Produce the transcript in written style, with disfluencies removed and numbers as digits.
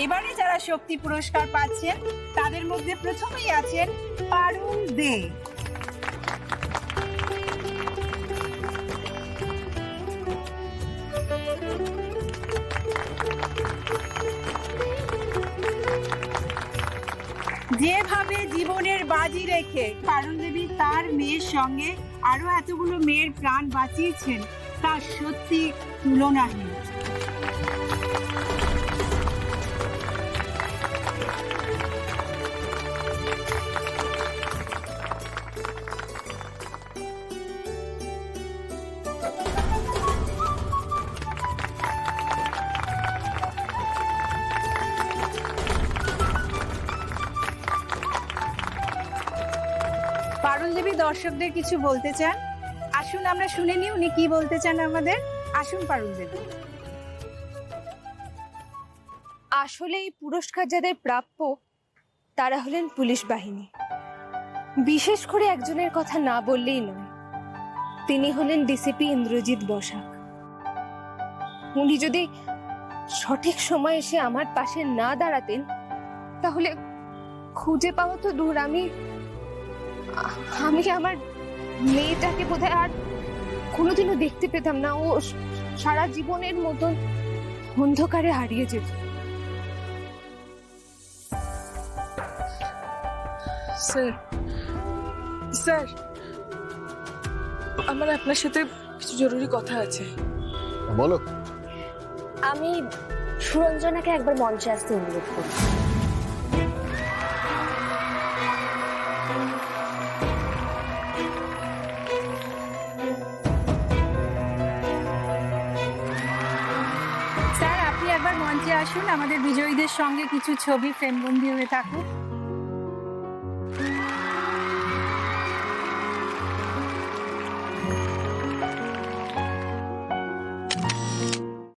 এবারে যারা শক্তি পুরস্কার পাচ্ছেন তাদের মধ্যে প্রথমেই আছেন পারুল দে। যেভাবে জীবনের বাজি রেখে পারুল দেবী তার মেয়ের সঙ্গে আরো এতগুলো মেয়ের প্রাণ বাঁচিয়েছেন তা সত্যি তুলনাহীন। পারুল দেবী দর্শকদের কিছু বলতে চান, আসুন আমরা শুনে নিই উনি কি বলতে চান আমাদের। আসুন পারুল দেবী। আসলে এই পুরস্কার যাদের প্রাপ্য তারা হলেন পুলিশ বাহিনী, বিশেষ করে একজনের কথা না বললেই নয়। তিনি হলেন ডিসিপি ইন্দ্রজিৎ বসাক। উনি যদি সঠিক সময় এসে আমার পাশে না দাঁড়াতেন তাহলে খুঁজে পাওয়া তো দূর, আমি আমার মেয়েটাকে বোধহয় আর কোনোদিনও দেখতে পেতাম না। ও সারা জীবনের মতন অন্ধকারে হারিয়ে যেত। স্যার স্যার আমার আপনার সাথে কিছু জরুরি কথা আছে। বলো। আমি সুরঞ্জনাকে একবার মঞ্চে আসতে অনুরোধ করি। স্যার আপনি একবার মঞ্চে আসুন, আমাদের বিজয়ীদের সঙ্গে কিছু ছবি ফ্রেমবন্দি হয়ে থাকুক।